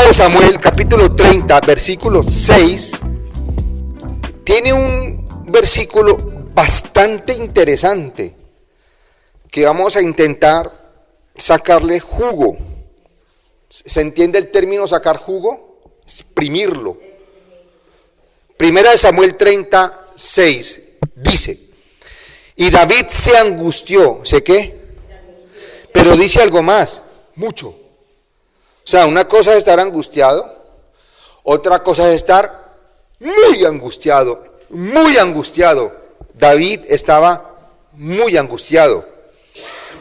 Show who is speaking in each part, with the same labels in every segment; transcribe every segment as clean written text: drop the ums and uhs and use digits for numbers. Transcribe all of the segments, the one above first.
Speaker 1: de Samuel, capítulo 30, versículo 6, tiene un versículo bastante interesante que vamos a intentar sacarle jugo. ¿Se entiende el término sacar jugo? Exprimirlo. Primera de Samuel 30, 6 dice: y David se angustió, ¿sé qué? Pero dice algo más, mucho. O sea, una cosa es estar angustiado, otra cosa es estar muy angustiado, muy angustiado. David estaba muy angustiado,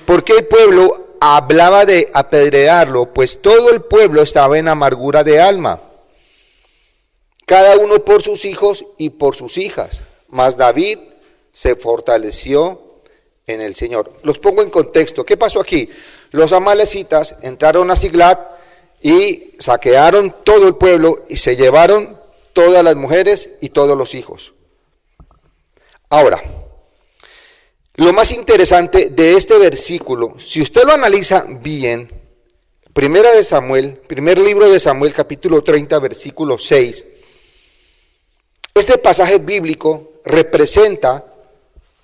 Speaker 1: porque el pueblo hablaba de apedrearlo, pues todo el pueblo estaba en amargura de alma, cada uno por sus hijos y por sus hijas, mas David se fortaleció en el Señor. Los pongo en contexto. ¿Qué pasó aquí? Los amalecitas entraron a Siglat y saquearon todo el pueblo y se llevaron todas las mujeres y todos los hijos. Ahora, lo más interesante de este versículo, si usted lo analiza bien, Primera de Samuel, primer libro de Samuel, capítulo 30, versículo 6, este pasaje bíblico representa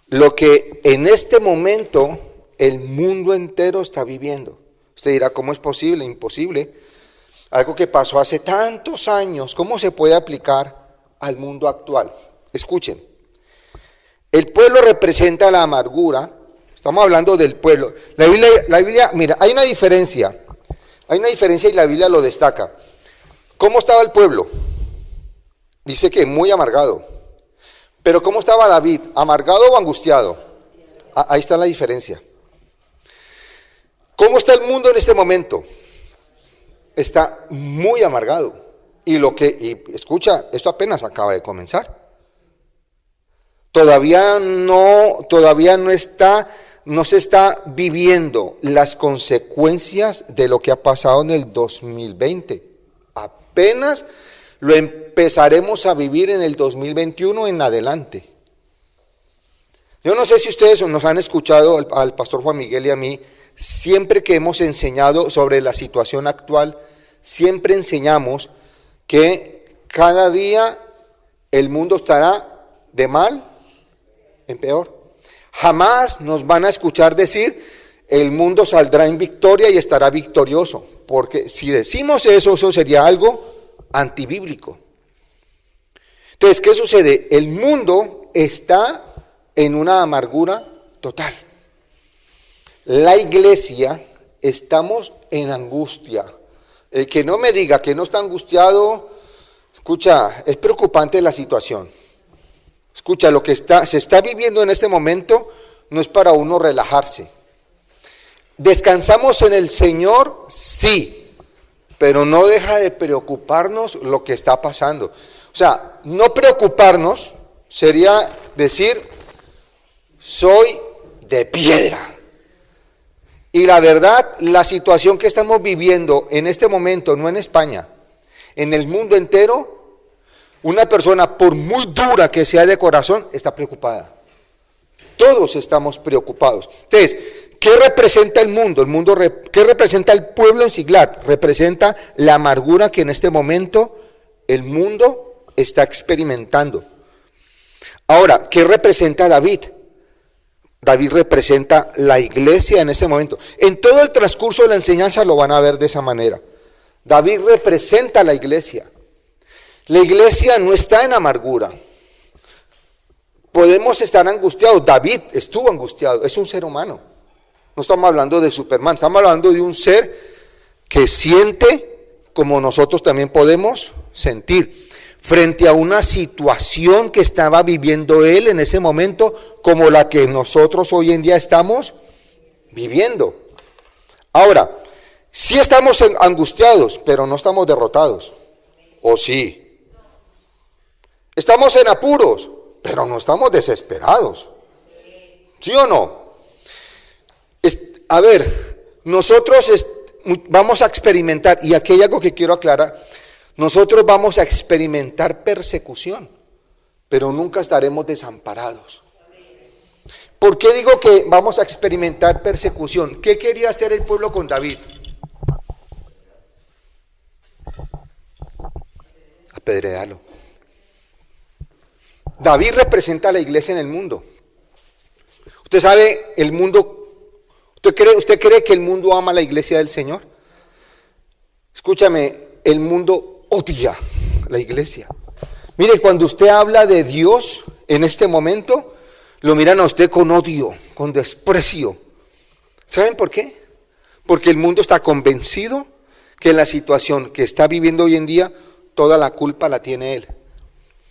Speaker 1: lo que en este momento el mundo entero está viviendo. Usted dirá, ¿cómo es posible? Imposible. Algo que pasó hace tantos años, ¿cómo se puede aplicar al mundo actual? Escuchen, el pueblo representa la amargura, estamos hablando del pueblo. La Biblia, mira, hay una diferencia y la Biblia lo destaca. ¿Cómo estaba el pueblo? Dice que muy amargado. Pero ¿cómo estaba David? ¿Amargado o angustiado? Ahí está la diferencia. ¿Cómo está el mundo en este momento? Está muy amargado. Y escucha, esto apenas acaba de comenzar. Todavía no se está viviendo las consecuencias de lo que ha pasado en el 2020. Apenas lo empezaremos a vivir en el 2021 en adelante. Yo no sé si ustedes nos han escuchado al pastor Juan Miguel y a mí. Siempre que hemos enseñado sobre la situación actual, siempre enseñamos que cada día el mundo estará de mal en peor. Jamás nos van a escuchar decir el mundo saldrá en victoria y estará victorioso, porque si decimos eso sería algo antibíblico. Entonces, ¿qué sucede? El mundo está en una amargura total. La iglesia estamos en angustia. El que no me diga que no está angustiado, escucha, es preocupante la situación. Escucha, lo que se está viviendo en este momento no es para uno relajarse. ¿Descansamos en el Señor? Sí, pero no deja de preocuparnos lo que está pasando. O sea, no preocuparnos sería decir, soy de piedra. Y la verdad, la situación que estamos viviendo en este momento, no en España, en el mundo entero, una persona, por muy dura que sea de corazón, está preocupada. Todos estamos preocupados. Entonces, ¿qué representa el mundo? ¿Qué representa el pueblo en Siglat? Representa la amargura que en este momento el mundo está experimentando. Ahora, ¿qué representa David? David representa la iglesia en ese momento. En todo el transcurso de la enseñanza lo van a ver de esa manera. David representa a la iglesia. La iglesia no está en amargura. Podemos estar angustiados. David estuvo angustiado. Es un ser humano. No estamos hablando de Superman. Estamos hablando de un ser que siente como nosotros también podemos sentir. Frente a una situación que estaba viviendo él en ese momento, como la que nosotros hoy en día estamos viviendo. Ahora, sí estamos angustiados, pero no estamos derrotados. ¿O sí? Estamos en apuros, pero no estamos desesperados. ¿Sí o no? A ver, nosotros vamos a experimentar, y aquí hay algo que quiero aclarar. Nosotros vamos a experimentar persecución, pero nunca estaremos desamparados. ¿Por qué digo que vamos a experimentar persecución? ¿Qué quería hacer el pueblo con David? Apedrealo. David representa a la iglesia en el mundo. Usted sabe, el mundo, ¿usted cree que el mundo ama a la iglesia del Señor? Escúchame, el mundo odia la iglesia. Mire, cuando usted habla de Dios en este momento, lo miran a usted con odio, con desprecio. ¿Saben por qué? Porque el mundo está convencido que en la situación que está viviendo hoy en día, toda la culpa la tiene él.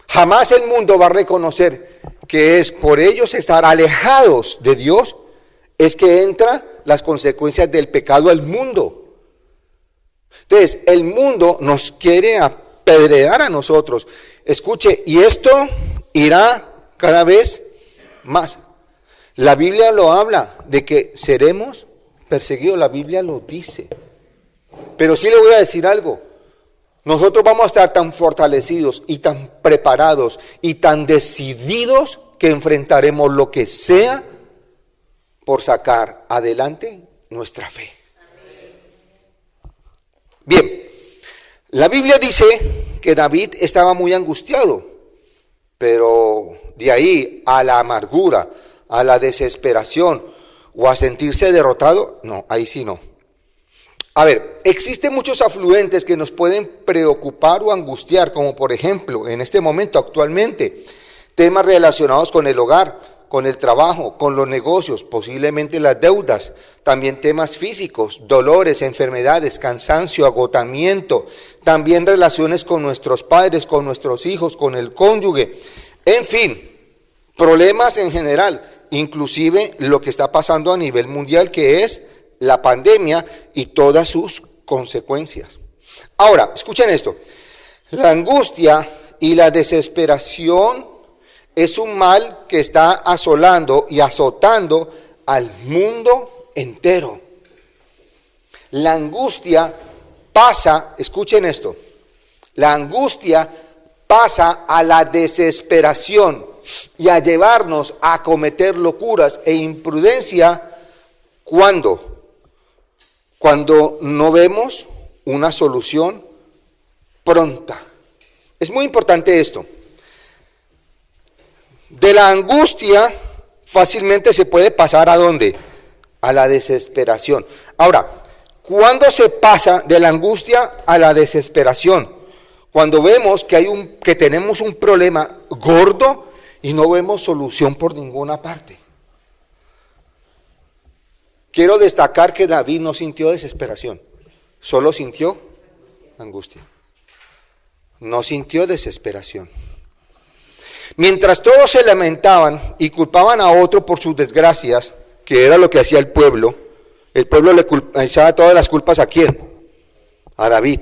Speaker 1: Jamás el mundo va a reconocer que es por ellos estar alejados de Dios, es que entran las consecuencias del pecado al mundo. Entonces, el mundo nos quiere apedrear a nosotros. Escuche, y esto irá cada vez más. La Biblia lo habla de que seremos perseguidos, la Biblia lo dice. Pero sí le voy a decir algo. Nosotros vamos a estar tan fortalecidos y tan preparados y tan decididos que enfrentaremos lo que sea por sacar adelante nuestra fe. Bien, la Biblia dice que David estaba muy angustiado, pero de ahí a la amargura, a la desesperación o a sentirse derrotado, no, ahí sí no. A ver, existen muchos afluentes que nos pueden preocupar o angustiar, como por ejemplo, en este momento actualmente, temas relacionados con el hogar, con el trabajo, con los negocios, posiblemente las deudas, también temas físicos, dolores, enfermedades, cansancio, agotamiento, también relaciones con nuestros padres, con nuestros hijos, con el cónyuge, en fin, problemas en general, inclusive lo que está pasando a nivel mundial, que es la pandemia y todas sus consecuencias. Ahora, escuchen esto, la angustia y la desesperación es un mal que está asolando y azotando al mundo entero. La angustia pasa, escuchen esto, la angustia pasa a la desesperación y a llevarnos a cometer locuras e imprudencia cuando no vemos una solución pronta. Es muy importante esto. De la angustia fácilmente se puede pasar ¿a dónde? A la desesperación. Ahora, ¿cuándo se pasa de la angustia a la desesperación? Cuando vemos que tenemos un problema gordo y no vemos solución por ninguna parte. Quiero destacar que David no sintió desesperación, solo sintió angustia. No sintió desesperación. Mientras todos se lamentaban y culpaban a otro por sus desgracias, que era lo que hacía el pueblo le echaba todas las culpas ¿a quién? A David.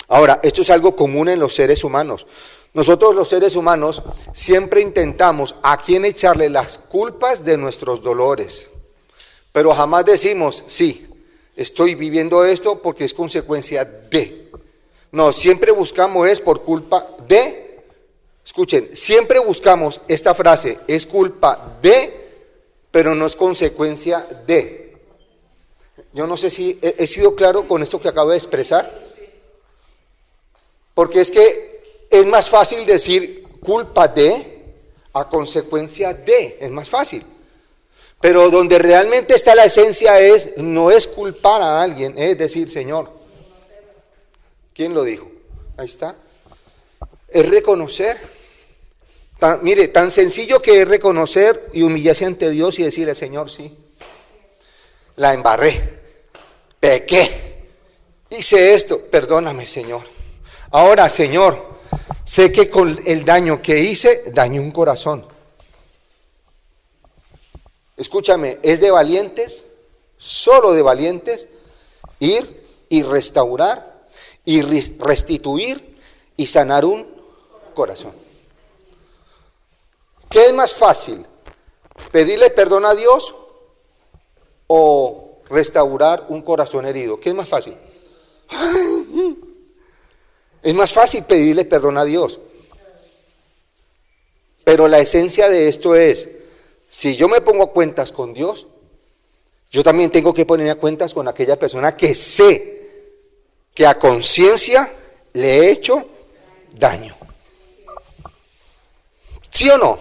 Speaker 1: Ahora, esto es algo común en los seres humanos. Nosotros los seres humanos siempre intentamos a quién echarle las culpas de nuestros dolores. Pero jamás decimos, sí, estoy viviendo esto porque es consecuencia de. No, siempre buscamos es por culpa de. Escuchen, siempre buscamos esta frase, es culpa de, pero no es consecuencia de. Yo no sé si he sido claro con esto que acabo de expresar. Porque es que es más fácil decir culpa de a consecuencia de, es más fácil. Pero donde realmente está la esencia no es culpar a alguien, es decir, Señor, ¿quién lo dijo? Ahí está. Es reconocer, mire, tan sencillo que es reconocer y humillarse ante Dios y decirle, Señor, sí, la embarré, pequé, hice esto, perdóname, Señor. Ahora, Señor, sé que con el daño que hice, dañé un corazón. Escúchame, es de valientes, solo de valientes, ir y restaurar y restituir y sanar un corazón. ¿Qué es más fácil? ¿Pedirle perdón a Dios o restaurar un corazón herido? ¿Qué es más fácil? Es más fácil pedirle perdón a Dios. Pero la esencia de esto es, si yo me pongo a cuentas con Dios, yo también tengo que ponerme a cuentas con aquella persona que sé que a conciencia le he hecho daño. ¿Sí o no?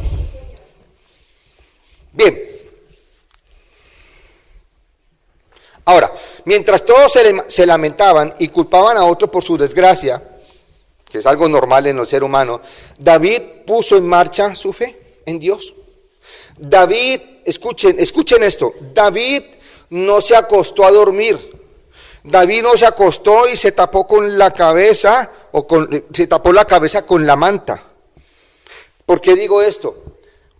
Speaker 1: Bien. Ahora, mientras todos se lamentaban y culpaban a otro por su desgracia, que es algo normal en el ser humano, David puso en marcha su fe en Dios. David, escuchen esto, David no se acostó a dormir. David no se acostó y se tapó con la cabeza, se tapó la cabeza con la manta. ¿Por qué digo esto?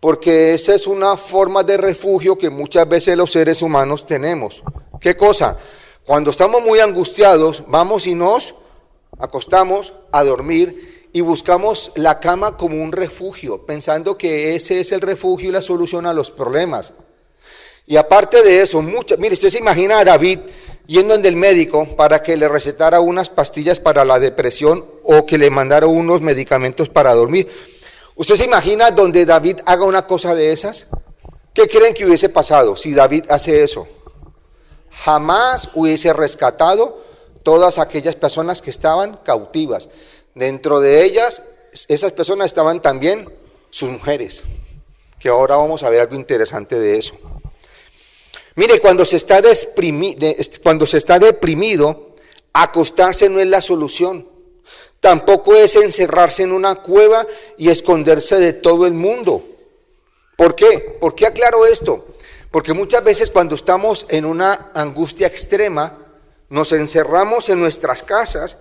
Speaker 1: Porque esa es una forma de refugio que muchas veces los seres humanos tenemos. ¿Qué cosa? Cuando estamos muy angustiados, vamos y nos acostamos a dormir y buscamos la cama como un refugio, pensando que ese es el refugio y la solución a los problemas. Y aparte de eso, mire, usted se imagina a David yendo donde el médico para que le recetara unas pastillas para la depresión o que le mandara unos medicamentos para dormir. ¿Usted se imagina donde David haga una cosa de esas? ¿Qué creen que hubiese pasado si David hace eso? Jamás hubiese rescatado todas aquellas personas que estaban cautivas. Dentro de ellas, esas personas estaban también sus mujeres, que ahora vamos a ver algo interesante de eso. Mire, cuando se está deprimido, acostarse no es la solución. Tampoco es encerrarse en una cueva y esconderse de todo el mundo. ¿Por qué? ¿Por qué aclaro esto? Porque muchas veces cuando estamos en una angustia extrema, nos encerramos en nuestras casas,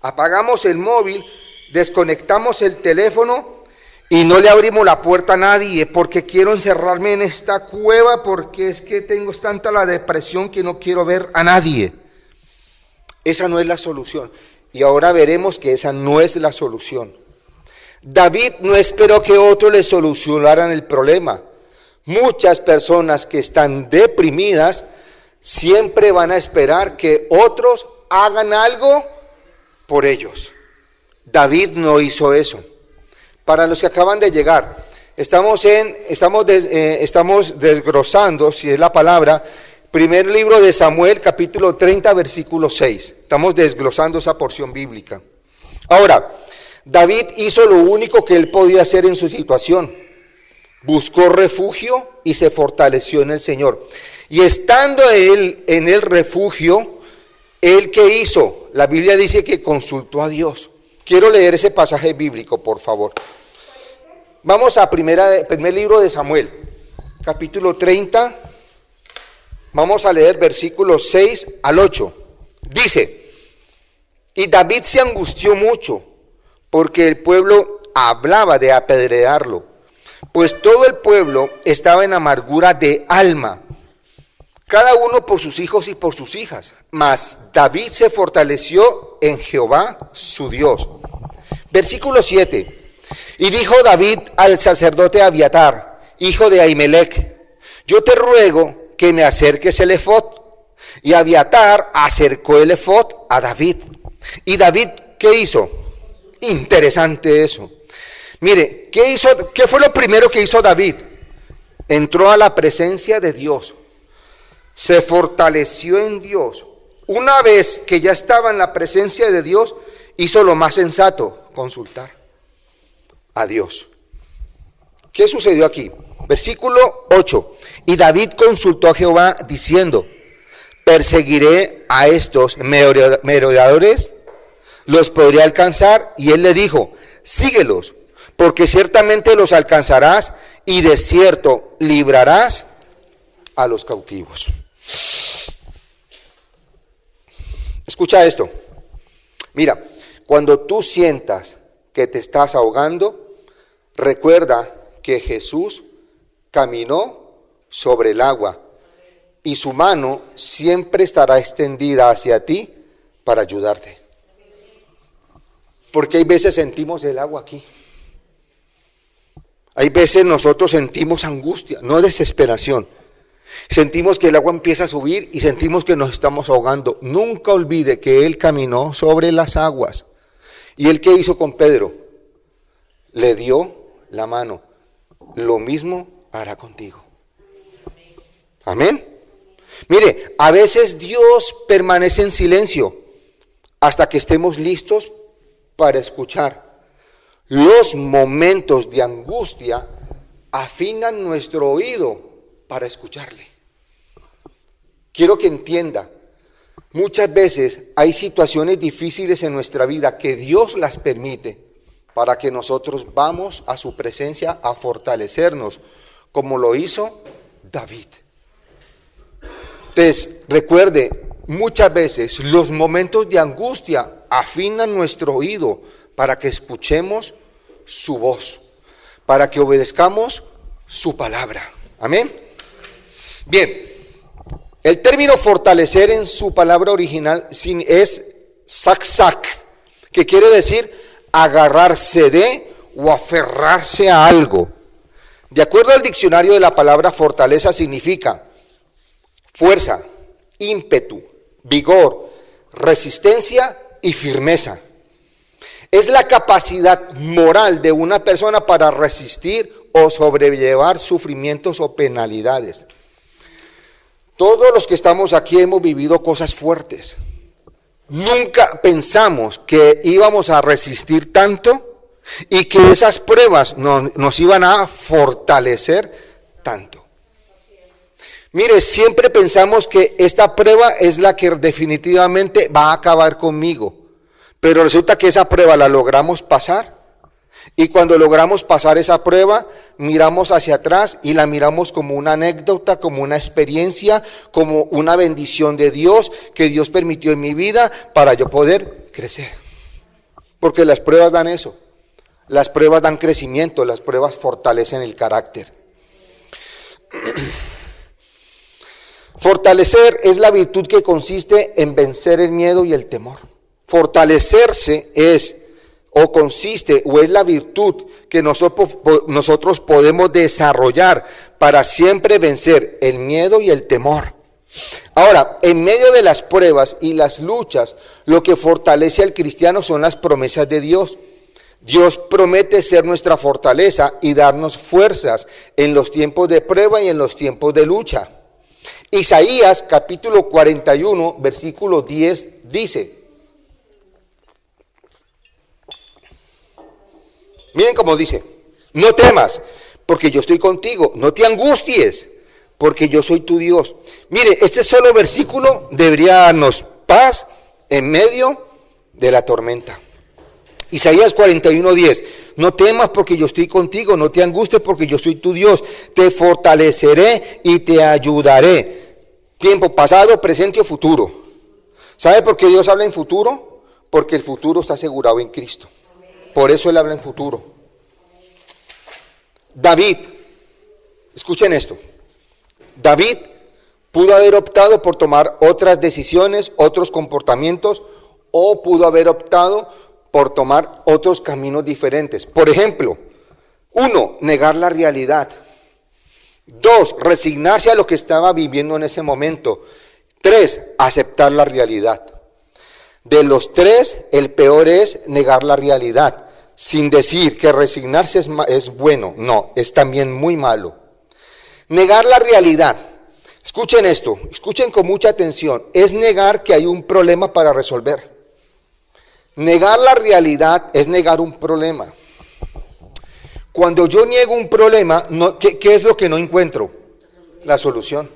Speaker 1: apagamos el móvil, desconectamos el teléfono y no le abrimos la puerta a nadie porque quiero encerrarme en esta cueva porque es que tengo tanta la depresión que no quiero ver a nadie. Esa no es la solución. Y ahora veremos que esa no es la solución. David no esperó que otros le solucionaran el problema. Muchas personas que están deprimidas siempre van a esperar que otros hagan algo por ellos. David no hizo eso. Para los que acaban de llegar, estamos desglosando, si es la palabra, primer libro de Samuel, capítulo 30, versículo 6. Estamos desglosando esa porción bíblica. Ahora, David hizo lo único que él podía hacer en su situación. Buscó refugio y se fortaleció en el Señor. Y estando él en el refugio, ¿él qué hizo? La Biblia dice que consultó a Dios. Quiero leer ese pasaje bíblico, por favor. Vamos a primer libro de Samuel, capítulo 30. Vamos a leer versículos 6 al 8. Dice: y David se angustió mucho, porque el pueblo hablaba de apedrearlo, pues todo el pueblo estaba en amargura de alma, cada uno por sus hijos y por sus hijas. Mas David se fortaleció en Jehová su Dios. Versículo 7. Y dijo David al sacerdote Abiatar, hijo de Ahimelech: yo te ruego que me acerques el efod. Y Abiatar acercó el efod a David. Y David, ¿qué hizo? Interesante eso. Mire, ¿qué hizo? ¿Qué fue lo primero que hizo David? Entró a la presencia de Dios. Se fortaleció en Dios. Una vez que ya estaba en la presencia de Dios, hizo lo más sensato: consultar a Dios. ¿Qué sucedió aquí? Versículo 8. Y David consultó a Jehová diciendo: ¿perseguiré a estos merodeadores? ¿Los podré alcanzar? Y él le dijo: síguelos, porque ciertamente los alcanzarás y de cierto librarás a los cautivos. Escucha esto. Mira, cuando tú sientas que te estás ahogando, recuerda que Jesús caminó sobre el agua y su mano siempre estará extendida hacia ti para ayudarte. Porque hay veces sentimos el agua aquí. Hay veces nosotros sentimos angustia, no desesperación. Sentimos que el agua empieza a subir y sentimos que nos estamos ahogando. Nunca olvide que Él caminó sobre las aguas. ¿Y Él qué hizo con Pedro? Le dio la mano. Lo mismo hará contigo. Amén. Mire, a veces Dios permanece en silencio hasta que estemos listos para escuchar. Los momentos de angustia afinan nuestro oído para escucharle. Quiero que entienda, muchas veces hay situaciones difíciles en nuestra vida que Dios las permite para que nosotros vamos a su presencia a fortalecernos, como lo hizo David. Entonces, recuerde, muchas veces los momentos de angustia afinan nuestro oído para que escuchemos su voz, para que obedezcamos su palabra. Amén. Bien, el término fortalecer en su palabra original es sak, que quiere decir agarrarse de o aferrarse a algo. De acuerdo al diccionario de la palabra fortaleza significa fuerza, ímpetu, vigor, resistencia y firmeza. Es la capacidad moral de una persona para resistir o sobrellevar sufrimientos o penalidades. Todos los que estamos aquí hemos vivido cosas fuertes. Nunca pensamos que íbamos a resistir tanto y que esas pruebas nos iban a fortalecer tanto. Mire, siempre pensamos que esta prueba es la que definitivamente va a acabar conmigo, pero resulta que esa prueba la logramos pasar. Y cuando logramos pasar esa prueba, miramos hacia atrás y la miramos como una anécdota, como una experiencia, como una bendición de Dios que Dios permitió en mi vida para yo poder crecer. Porque las pruebas dan eso, las pruebas dan crecimiento, las pruebas fortalecen el carácter. Fortalecer es la virtud que consiste en vencer el miedo y el temor. Fortalecerse es la virtud que nosotros podemos desarrollar para siempre vencer el miedo y el temor. Ahora, en medio de las pruebas y las luchas, lo que fortalece al cristiano son las promesas de Dios. Dios promete ser nuestra fortaleza y darnos fuerzas en los tiempos de prueba y en los tiempos de lucha. Isaías capítulo 41, versículo 10 dice: miren cómo dice, no temas, porque yo estoy contigo, no te angusties, porque yo soy tu Dios. Mire, este solo versículo debería darnos paz en medio de la tormenta. Isaías 41:10, no temas porque yo estoy contigo, no te angusties porque yo soy tu Dios, te fortaleceré y te ayudaré. Tiempo pasado, presente o futuro. ¿Sabe por qué Dios habla en futuro? Porque el futuro está asegurado en Cristo. Por eso Él habla en futuro. David, escuchen esto, David pudo haber optado por tomar otras decisiones, otros comportamientos, o pudo haber optado por tomar otros caminos diferentes. Por ejemplo, 1, negar la realidad. 2, resignarse a lo que estaba viviendo en ese momento. 3, aceptar la realidad. De los 3, el peor es negar la realidad, sin decir que resignarse es bueno. No, es también muy malo. Negar la realidad. Escuchen esto, escuchen con mucha atención. Es negar que hay un problema para resolver. Negar la realidad es negar un problema. Cuando yo niego un problema, ¿qué es lo que no encuentro? La solución.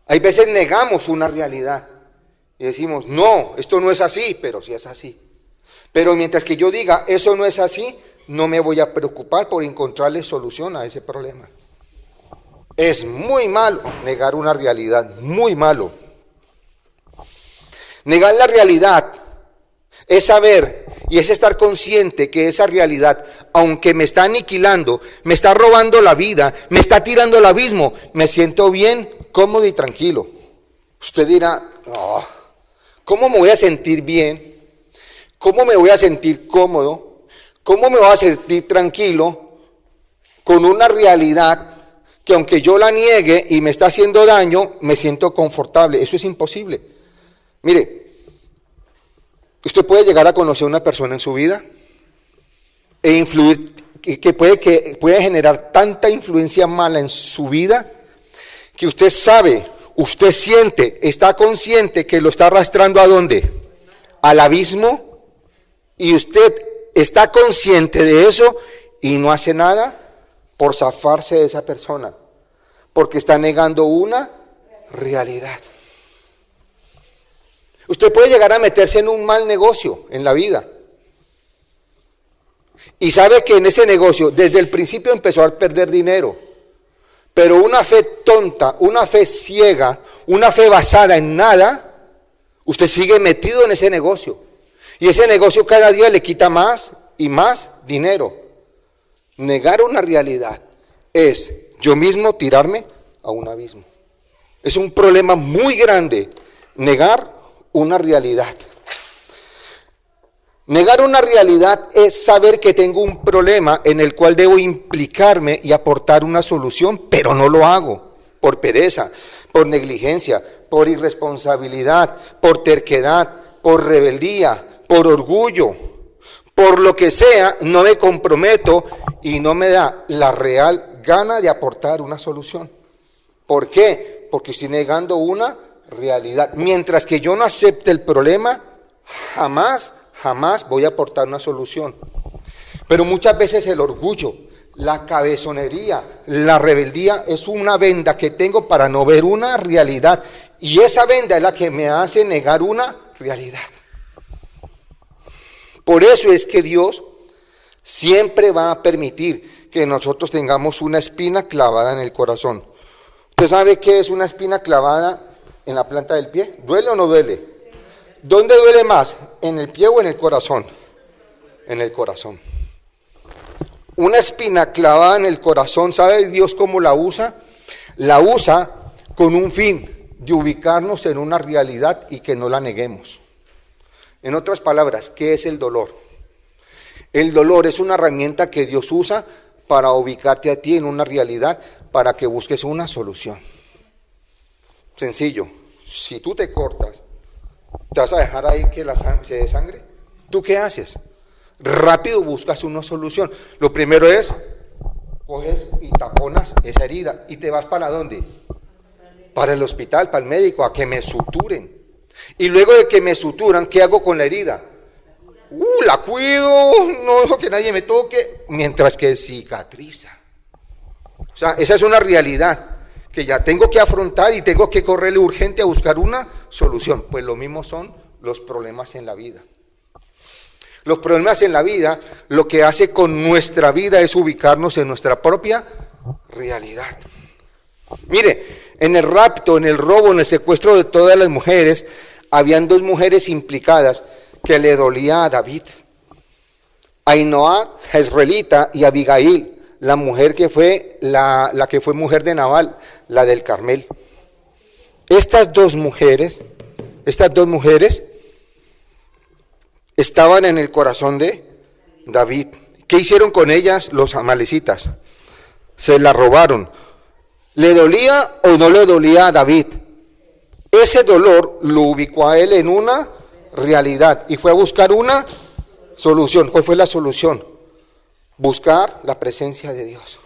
Speaker 1: Hay veces negamos una realidad y decimos, no, esto no es así, pero sí es así. Pero mientras que yo diga, eso no es así, no me voy a preocupar por encontrarle solución a ese problema. Es muy malo negar una realidad, muy malo. Negar la realidad es saber y es estar consciente que esa realidad, aunque me está aniquilando, me está robando la vida, me está tirando al abismo, me siento bien, cómodo y tranquilo. Usted dirá, oh, ¿cómo me voy a sentir bien? ¿Cómo me voy a sentir cómodo? ¿Cómo me voy a sentir tranquilo con una realidad que aunque yo la niegue y me está haciendo daño, me siento confortable? Eso es imposible. Mire, usted puede llegar a conocer a una persona en su vida e influir, que puede generar tanta influencia mala en su vida, que usted sabe, usted siente, está consciente que lo está arrastrando ¿a dónde? Al abismo, y usted está consciente de eso y no hace nada por zafarse de esa persona, porque está negando una realidad. Usted puede llegar a meterse en un mal negocio en la vida y sabe que en ese negocio desde el principio empezó a perder dinero, pero una fe tonta, una fe ciega, una fe basada en nada, usted sigue metido en ese negocio y ese negocio cada día le quita más y más dinero. Negar una realidad es yo mismo tirarme a un abismo. Es un problema muy grande negar una realidad. Negar una realidad es saber que tengo un problema en el cual debo implicarme y aportar una solución, pero no lo hago por pereza, por negligencia, por irresponsabilidad, por terquedad, por rebeldía, por orgullo, por lo que sea, no me comprometo y no me da la real gana de aportar una solución. ¿Por qué? Porque estoy negando una realidad. Mientras que yo no acepte el problema, jamás voy a aportar una solución. Pero muchas veces el orgullo, la cabezonería, la rebeldía es una venda que tengo para no ver una realidad. Y esa venda es la que me hace negar una realidad. Por eso es que Dios siempre va a permitir que nosotros tengamos una espina clavada en el corazón. ¿Usted sabe qué es una espina clavada en la planta del pie? ¿Duele o no duele? ¿Dónde duele más? ¿En el pie o en el corazón? En el corazón. Una espina clavada en el corazón, ¿sabe Dios cómo la usa? La usa con un fin de ubicarnos en una realidad y que no la neguemos. En otras palabras, ¿qué es el dolor? El dolor es una herramienta que Dios usa para ubicarte a ti en una realidad, para que busques una solución. Sencillo, si tú te cortas, ¿te vas a dejar ahí que se desangre? ¿Tú qué haces? Rápido buscas una solución. Lo primero es, coges y taponas esa herida y te vas ¿para dónde? Para el hospital, para el médico, a que me suturen. Y luego de que me suturan, ¿qué hago con la herida? La cuido, no dejo que nadie me toque, mientras que cicatriza. O sea, esa es una realidad que ya tengo que afrontar y tengo que correrle urgente a buscar una solución. Pues lo mismo son los problemas en la vida. Los problemas en la vida, lo que hace con nuestra vida es ubicarnos en nuestra propia realidad. Mire, en el rapto, en el robo, en el secuestro de todas las mujeres, habían dos mujeres implicadas que le dolía a David. Ainhoa, jezreelita, y Abigail, la mujer que fue la que fue mujer de Nabal, la del Carmel. Estas dos mujeres estaban en el corazón de David. ¿Qué hicieron con ellas los amalecitas? Se la robaron. ¿Le dolía o no le dolía a David? Ese dolor lo ubicó a él en una realidad y fue a buscar una solución. ¿Cuál fue la solución? Buscar la presencia de Dios.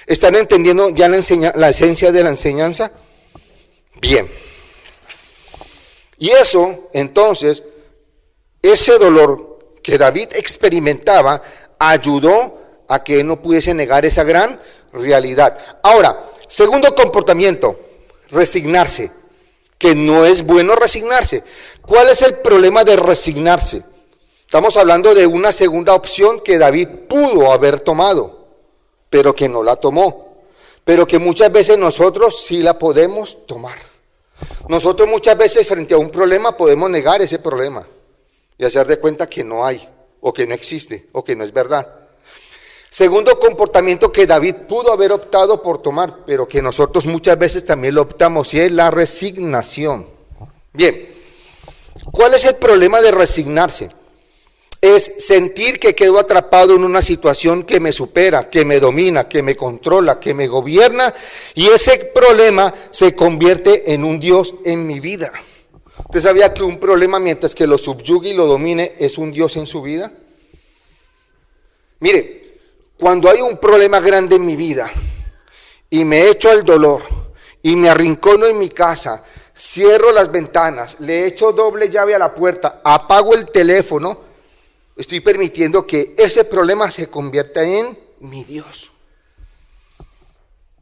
Speaker 1: ¿Están entendiendo ya la esencia de la enseñanza? Bien. Y eso, entonces, ese dolor que David experimentaba ayudó a que él no pudiese negar esa gran realidad. Ahora, segundo comportamiento, resignarse, que no es bueno resignarse. ¿Cuál es el problema de resignarse? Estamos hablando de una segunda opción que David pudo haber tomado, pero que no la tomó, pero que muchas veces nosotros sí la podemos tomar. Nosotros muchas veces frente a un problema podemos negar ese problema y hacer de cuenta que no hay, o que no existe, o que no es verdad. Segundo comportamiento que David pudo haber optado por tomar, pero que nosotros muchas veces también lo optamos, y es la resignación. Bien, ¿cuál es el problema de resignarse? Es sentir que quedo atrapado en una situación que me supera, que me domina, que me controla, que me gobierna, y ese problema se convierte en un Dios en mi vida. ¿Usted sabía que un problema, mientras que lo subyugue y lo domine, es un Dios en su vida? Mire, cuando hay un problema grande en mi vida y me echo al dolor y me arrincono en mi casa, cierro las ventanas, le echo doble llave a la puerta, apago el teléfono, estoy permitiendo que ese problema se convierta en mi Dios.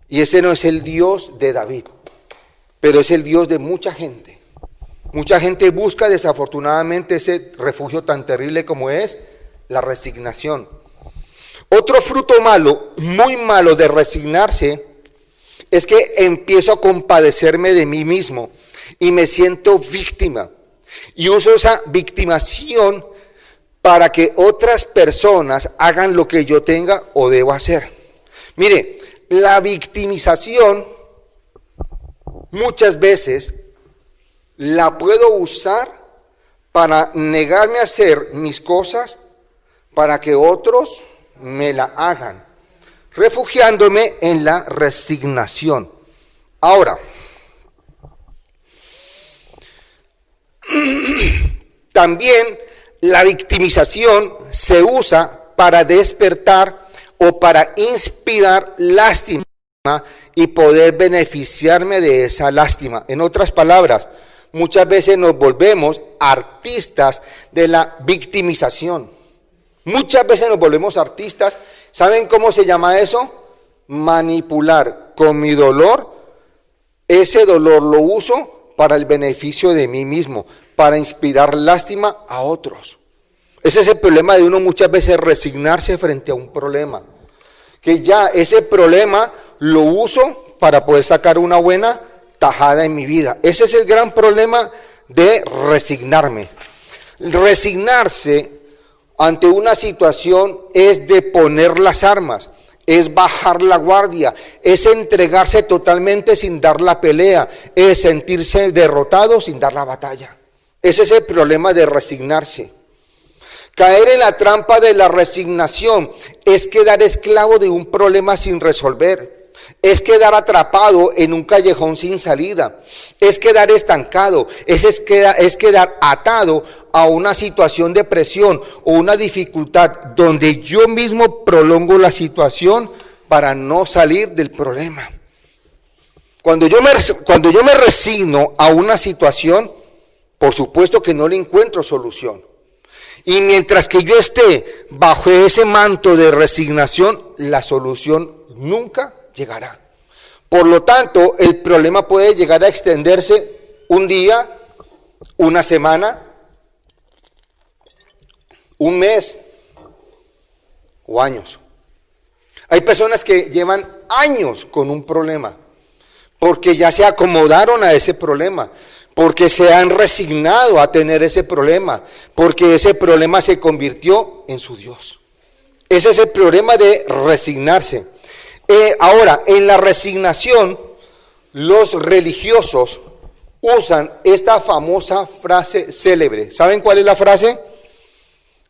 Speaker 1: Y ese no es el Dios de David, pero es el Dios de mucha gente. Mucha gente busca desafortunadamente ese refugio tan terrible como es la resignación. Otro fruto malo, muy malo de resignarse, es que empiezo a compadecerme de mí mismo y me siento víctima. Y uso esa victimación para que otras personas hagan lo que yo tenga o debo hacer. Mire, la victimización muchas veces la puedo usar para negarme a hacer mis cosas para que otros me la hagan, refugiándome en la resignación. Ahora, también la victimización se usa para despertar o para inspirar lástima y poder beneficiarme de esa lástima. En otras palabras, muchas veces nos volvemos artistas de la victimización. Muchas veces nos volvemos artistas. ¿Saben cómo se llama eso? Manipular con mi dolor. Ese dolor lo uso para el beneficio de mí mismo, para inspirar lástima a otros. Ese es el problema de uno muchas veces, resignarse frente a un problema. Que ya ese problema lo uso para poder sacar una buena tajada en mi vida. Ese es el gran problema de resignarme. Resignarse ante una situación es de poner las armas, es bajar la guardia, es entregarse totalmente sin dar la pelea, es sentirse derrotado sin dar la batalla. Ese es el problema de resignarse. Caer en la trampa de la resignación es quedar esclavo de un problema sin resolver, es quedar atrapado en un callejón sin salida, es quedar estancado, es quedar atado a una situación de presión o una dificultad donde yo mismo prolongo la situación para no salir del problema. Cuando yo me resigno a una situación, por supuesto que no le encuentro solución. Y mientras que yo esté bajo ese manto de resignación, la solución nunca llegará. Por lo tanto, el problema puede llegar a extenderse un día, una semana, un mes o años. Hay personas que llevan años con un problema porque ya se acomodaron a ese problema, porque se han resignado a tener ese problema, porque ese problema se convirtió en su Dios. Ese es el problema de resignarse. Ahora, en la resignación, los religiosos usan esta famosa frase célebre. ¿Saben cuál es la frase?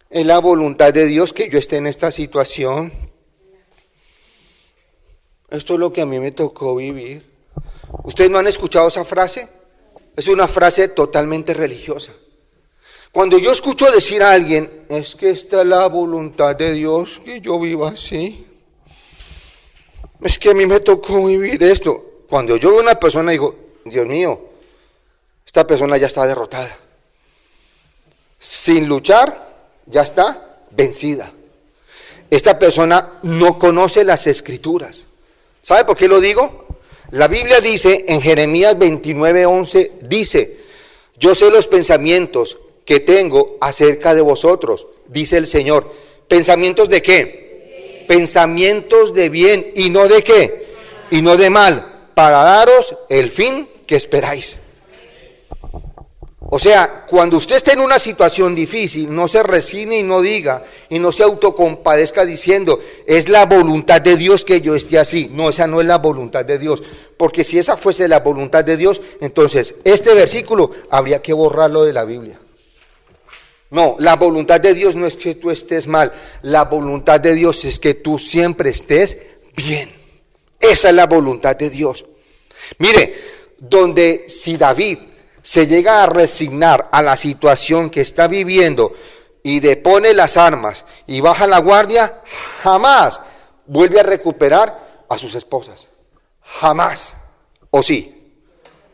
Speaker 1: Es la voluntad de Dios que yo esté en esta situación. Esto es lo que a mí me tocó vivir. ¿Ustedes no han escuchado esa frase? Es una frase totalmente religiosa. Cuando yo escucho decir a alguien, es que esta es la voluntad de Dios, que yo viva así. Es que a mí me tocó vivir esto. Cuando yo veo a una persona digo, Dios mío, esta persona ya está derrotada. Sin luchar, ya está vencida. Esta persona no conoce las Escrituras. ¿Sabe por qué lo digo? La Biblia dice en Jeremías 29:11, dice, yo sé los pensamientos que tengo acerca de vosotros, dice el Señor. ¿Pensamientos de qué? Pensamientos de bien, ¿y no de qué? Y no de mal, para daros el fin que esperáis. O sea, cuando usted esté en una situación difícil, no se resigne y no diga, y no se autocompadezca diciendo, es la voluntad de Dios que yo esté así. No, esa no es la voluntad de Dios, porque si esa fuese la voluntad de Dios, entonces este versículo habría que borrarlo de la Biblia. No, la voluntad de Dios no es que tú estés mal, la voluntad de Dios es que tú siempre estés bien. Esa es la voluntad de Dios. Mire, donde si David se llega a resignar a la situación que está viviendo y depone las armas y baja la guardia, jamás vuelve a recuperar a sus esposas. Jamás. ¿O sí?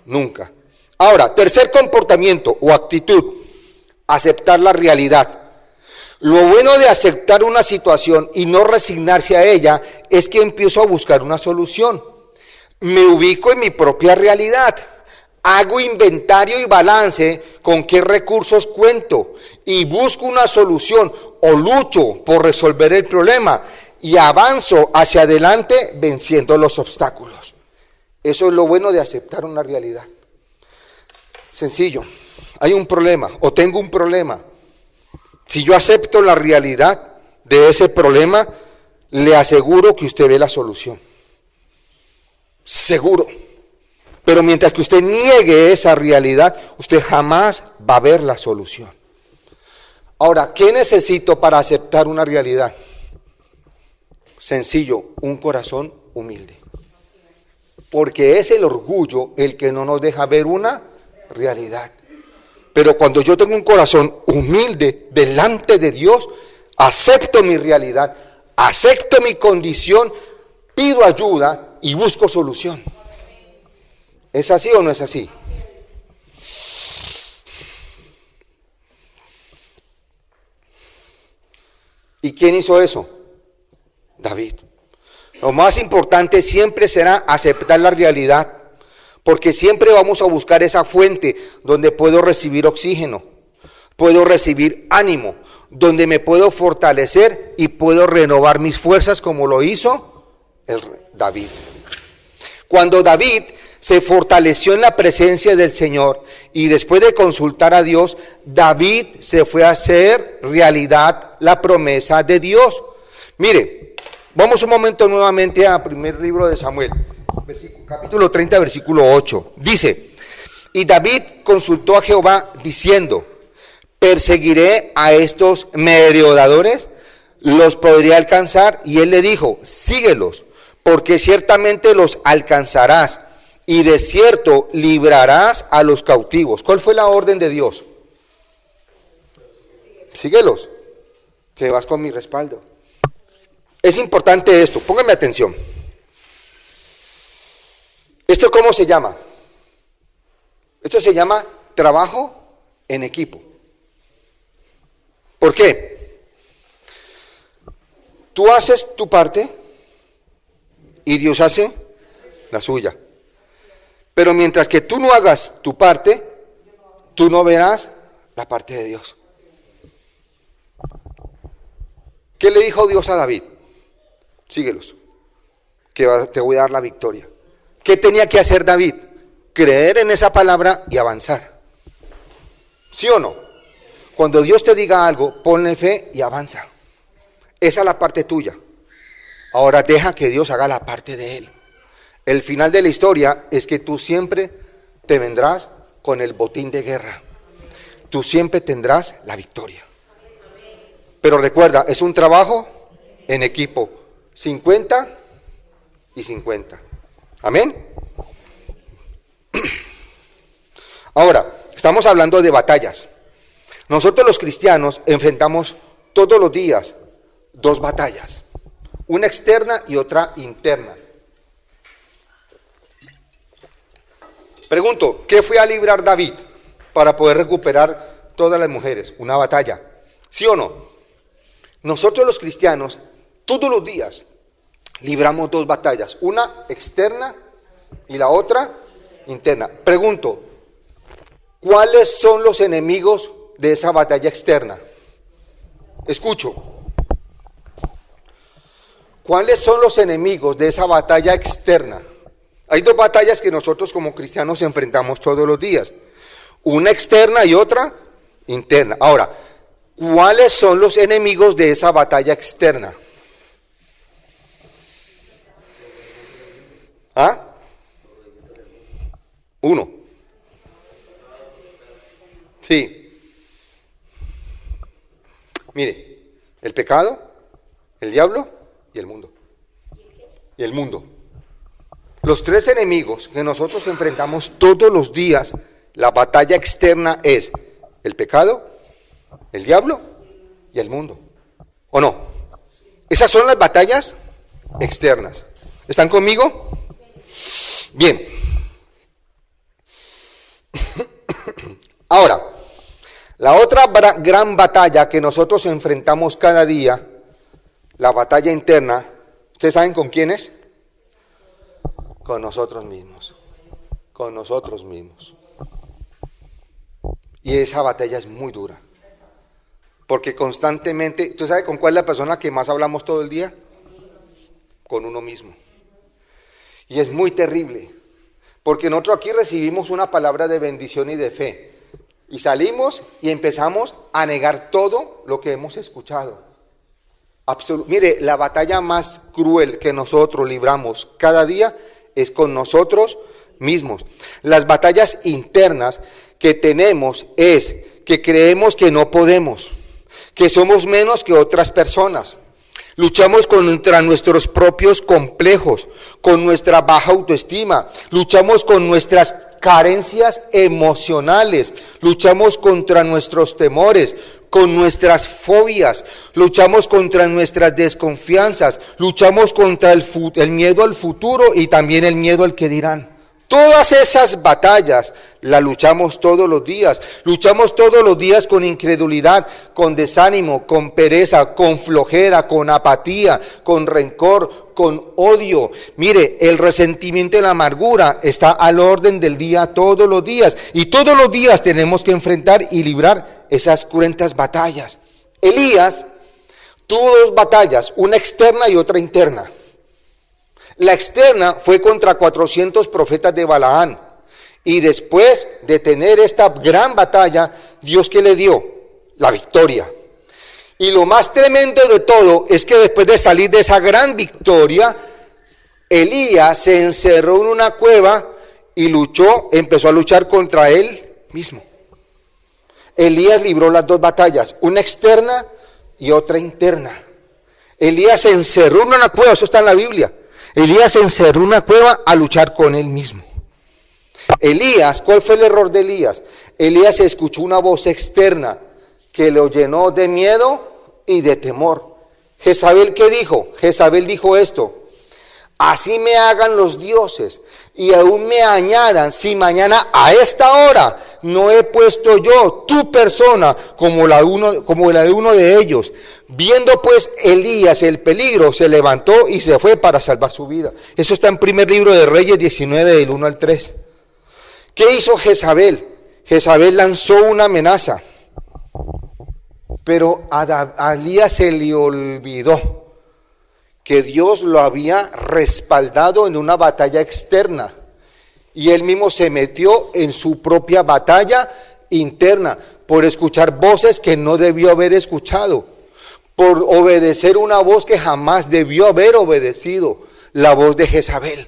Speaker 1: Nunca. Ahora, tercer comportamiento o actitud, aceptar la realidad. Lo bueno de aceptar una situación y no resignarse a ella es que empiezo a buscar una solución. Me ubico en mi propia realidad. Hago inventario y balance con qué recursos cuento y busco una solución o lucho por resolver el problema y avanzo hacia adelante venciendo los obstáculos. Eso es lo bueno de aceptar una realidad. Sencillo, hay un problema o tengo un problema. Si yo acepto la realidad de ese problema, le aseguro que usted ve la solución. Seguro. Pero mientras que usted niegue esa realidad, usted jamás va a ver la solución. Ahora, ¿qué necesito para aceptar una realidad? Sencillo, un corazón humilde. Porque es el orgullo el que no nos deja ver una realidad. Pero cuando yo tengo un corazón humilde delante de Dios, acepto mi realidad, acepto mi condición, pido ayuda y busco solución. ¿Es así o no es así? ¿Y quién hizo eso? David. Lo más importante siempre será aceptar la realidad, porque siempre vamos a buscar esa fuente donde puedo recibir oxígeno, puedo recibir ánimo, donde me puedo fortalecer y puedo renovar mis fuerzas como lo hizo David. Cuando David se fortaleció en la presencia del Señor y después de consultar a Dios, David se fue a hacer realidad la promesa de Dios. Mire, vamos un momento nuevamente al primer libro de Samuel, capítulo 30, versículo 8. Dice, y David consultó a Jehová diciendo, ¿perseguiré a estos merodeadores? ¿Los podré alcanzar? Y él le dijo, síguelos, porque ciertamente los alcanzarás, y de cierto librarás a los cautivos. ¿Cuál fue la orden de Dios? Síguelos, que vas con mi respaldo. Es importante esto, pónganme atención. ¿Esto cómo se llama? Esto se llama trabajo en equipo. ¿Por qué? Tú haces tu parte y Dios hace la suya. Pero mientras que tú no hagas tu parte, tú no verás la parte de Dios. ¿Qué le dijo Dios a David? Síguelos, que te voy a dar la victoria. ¿Qué tenía que hacer David? Creer en esa palabra y avanzar. ¿Sí o no? Cuando Dios te diga algo, ponle fe y avanza. Esa es la parte tuya. Ahora deja que Dios haga la parte de Él. El final de la historia es que tú siempre te vendrás con el botín de guerra. Tú siempre tendrás la victoria. Pero recuerda, es un trabajo en equipo. 50 y 50. Amén. Ahora, estamos hablando de batallas. Nosotros los cristianos enfrentamos todos los días dos batallas. Una externa y otra interna. Pregunto, ¿qué fue a librar David para poder recuperar todas las mujeres? Una batalla. ¿Sí o no? Nosotros los cristianos, todos los días, libramos dos batallas. Una externa y la otra interna. Pregunto, ¿cuáles son los enemigos de esa batalla externa? Escucho. ¿Cuáles son los enemigos de esa batalla externa? Hay dos batallas que nosotros como cristianos enfrentamos todos los días. Una externa y otra interna. Ahora, ¿cuáles son los enemigos de esa batalla externa? ¿Ah? Uno. Sí. Mire, el pecado, el diablo y el mundo. Y el mundo. Los tres enemigos que nosotros enfrentamos todos los días, la batalla externa es el pecado, el diablo y el mundo. ¿O no? Esas son las batallas externas. ¿Están conmigo? Bien. Ahora, La otra gran batalla que nosotros enfrentamos cada día, la batalla interna, ¿ustedes saben con quién es? Con nosotros mismos. Con nosotros mismos. Y esa batalla es muy dura. Porque constantemente, ¿tú sabes con cuál es la persona que más hablamos todo el día? Con uno mismo. Y es muy terrible. Porque nosotros aquí recibimos una palabra de bendición y de fe. Y salimos y empezamos a negar todo lo que hemos escuchado. Mire, la batalla más cruel que nosotros libramos cada día es con nosotros mismos. Las batallas internas que tenemos es que creemos que no podemos, que somos menos que otras personas. Luchamos contra nuestros propios complejos, con nuestra baja autoestima, luchamos con nuestras carencias emocionales, luchamos contra nuestros temores, con nuestras fobias, luchamos contra nuestras desconfianzas, luchamos contra el miedo al futuro y también el miedo al que dirán. Todas esas batallas las luchamos todos los días con incredulidad, con desánimo, con pereza, con flojera, con apatía, con rencor, con odio. Mire, el resentimiento y la amargura está al orden del día todos los días, y todos los días tenemos que enfrentar y librar esas cruentas batallas. Elías tuvo dos batallas, una externa y otra interna. La externa fue contra 400 profetas de Balaán. Y después de tener esta gran batalla, ¿Dios qué le dio? La victoria. Y lo más tremendo de todo es que después de salir de esa gran victoria, Elías se encerró en una cueva y empezó a luchar contra él mismo. Elías libró las dos batallas, una externa y otra interna. Elías se encerró en una cueva, eso está en la Biblia. Elías se encerró en una cueva a luchar con él mismo. Elías, ¿cuál fue el error de Elías? Elías escuchó una voz externa que lo llenó de miedo y de temor. Jezabel, ¿qué dijo? Jezabel dijo esto: así me hagan los dioses y aún me añadan, si mañana a esta hora no he puesto yo tu persona como la de uno de ellos. Viendo pues Elías el peligro, se levantó y se fue para salvar su vida. Eso está en primer libro de Reyes 19, del 1 al 3. ¿Qué hizo Jezabel? Jezabel lanzó una amenaza, pero a Elías se le olvidó que Dios lo había respaldado en una batalla externa, y él mismo se metió en su propia batalla interna por escuchar voces que no debió haber escuchado, por obedecer una voz que jamás debió haber obedecido, la voz de Jezabel.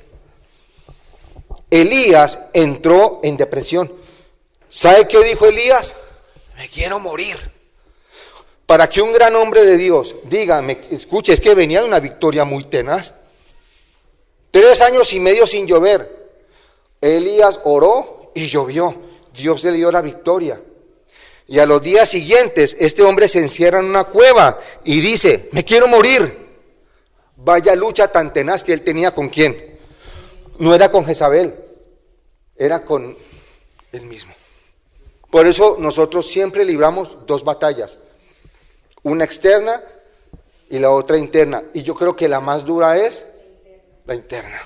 Speaker 1: Elías entró en depresión. ¿Sabe qué dijo Elías? Me quiero morir. Para que un gran hombre de Dios diga, escuche, es que venía de una victoria muy tenaz. 3 años y medio sin llover. Elías oró y llovió. Dios le dio la victoria. Y a los días siguientes, este hombre se encierra en una cueva y dice, me quiero morir. Vaya lucha tan tenaz que él tenía. ¿Con quién? No era con Jezabel, era con él mismo. Por eso nosotros siempre libramos dos batallas, una externa y la otra interna. Y yo creo que la más dura es la interna.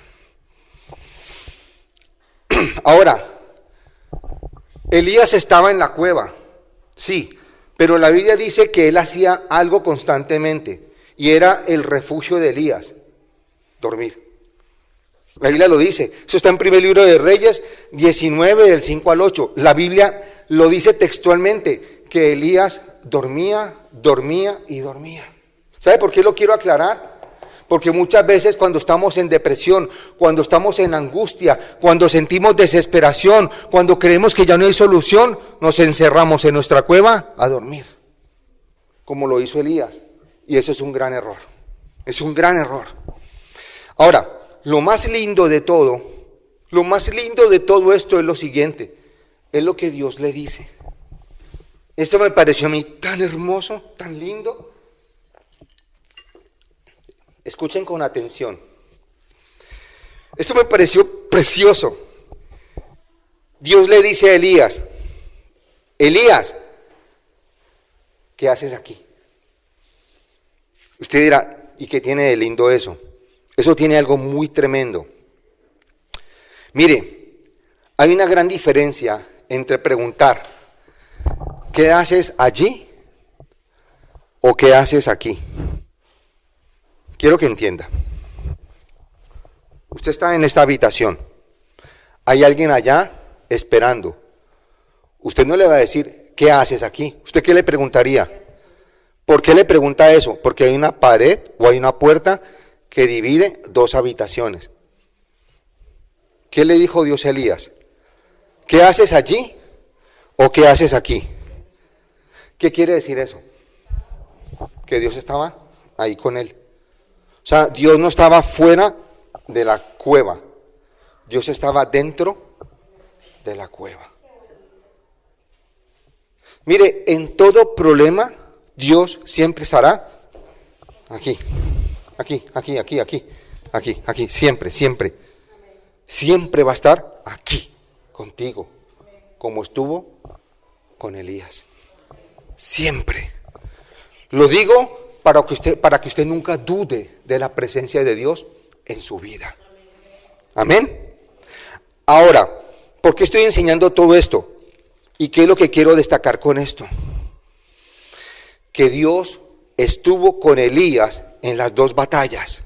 Speaker 1: Ahora, Elías estaba en la cueva, sí, pero la Biblia dice que él hacía algo constantemente, y era el refugio de Elías, dormir. La Biblia lo dice, eso está en primer libro de Reyes 19, del 5 al 8. La Biblia lo dice textualmente, que Elías dormía y dormía. ¿Sabe por qué lo quiero aclarar? Porque muchas veces cuando estamos en depresión, cuando estamos en angustia, cuando sentimos desesperación, cuando creemos que ya no hay solución, nos encerramos en nuestra cueva a dormir, como lo hizo Elías. Y eso es un gran error, es un gran error. Ahora, lo más lindo de todo esto es lo siguiente, es lo que Dios le dice. Esto me pareció a mí tan hermoso, tan lindo. Escuchen con atención. Esto me pareció precioso. Dios le dice a Elías, Elías, ¿qué haces aquí? Usted dirá, ¿y qué tiene de lindo eso? Eso tiene algo muy tremendo. Mire, hay una gran diferencia entre preguntar, ¿qué haces allí? ¿O qué haces aquí? Quiero que entienda. Usted está en esta habitación. Hay alguien allá esperando. Usted no le va a decir, ¿qué haces aquí? ¿Usted qué le preguntaría? ¿Por qué le pregunta eso? Porque hay una pared o hay una puerta que divide dos habitaciones. ¿Qué le dijo Dios a Elías? ¿Qué haces allí o qué haces aquí? ¿Qué quiere decir eso? Que Dios estaba ahí con él. O sea, Dios no estaba fuera de la cueva. Dios estaba dentro de la cueva. Mire, en todo problema, Dios siempre estará aquí, siempre, siempre. Siempre va a estar aquí, contigo, como estuvo con Elías. Siempre. Lo digo para que usted nunca dude de la presencia de Dios en su vida. Amén. Ahora, ¿por qué estoy enseñando todo esto? ¿Y qué es lo que quiero destacar con esto? Que Dios estuvo con Elías en las dos batallas.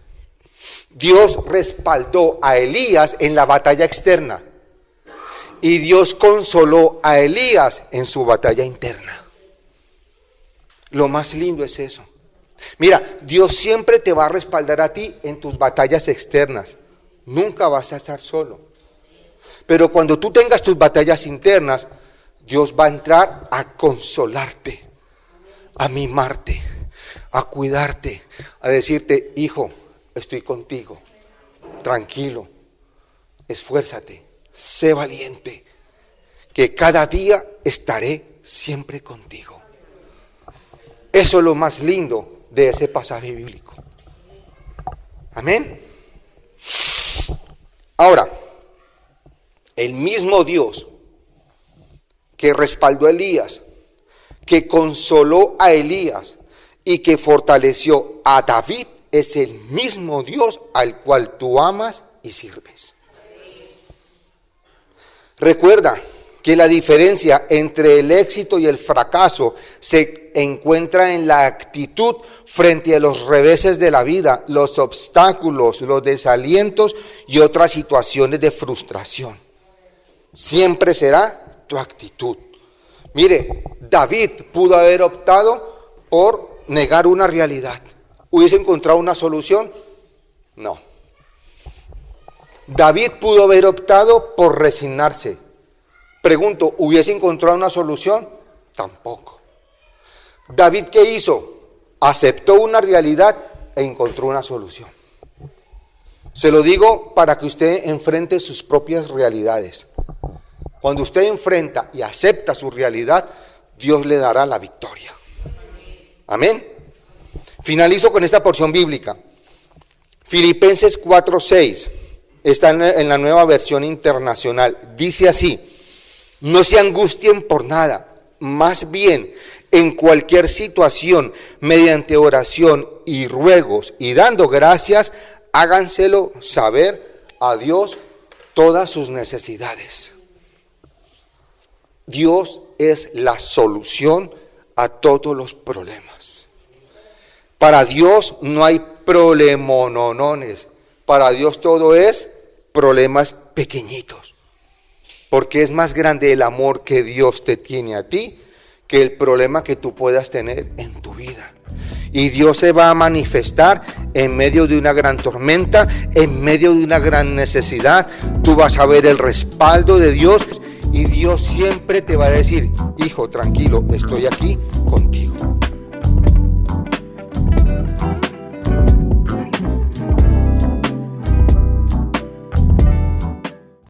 Speaker 1: Dios respaldó a Elías en la batalla externa. Y Dios consoló a Elías en su batalla interna. Lo más lindo es eso. Mira, Dios siempre te va a respaldar a ti en tus batallas externas. Nunca vas a estar solo. Pero cuando tú tengas tus batallas internas, Dios va a entrar a consolarte, a mimarte, a cuidarte, a decirte, hijo, estoy contigo, tranquilo, esfuérzate, sé valiente, que cada día estaré siempre contigo. Eso es lo más lindo de ese pasaje bíblico. Amén. Ahora, el mismo Dios que respaldó a Elías, que consoló a Elías y que fortaleció a David, es el mismo Dios al cual tú amas y sirves. Recuerda que la diferencia entre el éxito y el fracaso se encuentra en la actitud frente a los reveses de la vida, los obstáculos, los desalientos y otras situaciones de frustración. Siempre será tu actitud. Mire, David pudo haber optado por negar una realidad. ¿Hubiese encontrado una solución? No. David pudo haber optado por resignarse. Pregunto, ¿hubiese encontrado una solución? Tampoco. David, ¿qué hizo? Aceptó una realidad e encontró una solución. Se lo digo para que usted enfrente sus propias realidades. Cuando usted enfrenta y acepta su realidad, Dios le dará la victoria. Amén. Finalizo con esta porción bíblica. Filipenses 4:6. Está en la Nueva Versión Internacional. Dice así: no se angustien por nada, más bien en cualquier situación, mediante oración y ruegos y dando gracias, háganselo saber a Dios todas sus necesidades. Dios es la solución a todos los problemas. Para Dios no hay problemononones. Para Dios todo es problemas pequeñitos. Porque es más grande el amor que Dios te tiene a ti que el problema que tú puedas tener en tu vida. Y Dios se va a manifestar en medio de una gran tormenta, en medio de una gran necesidad. Tú vas a ver el respaldo de Dios y Dios siempre te va a decir: hijo, tranquilo, estoy aquí contigo.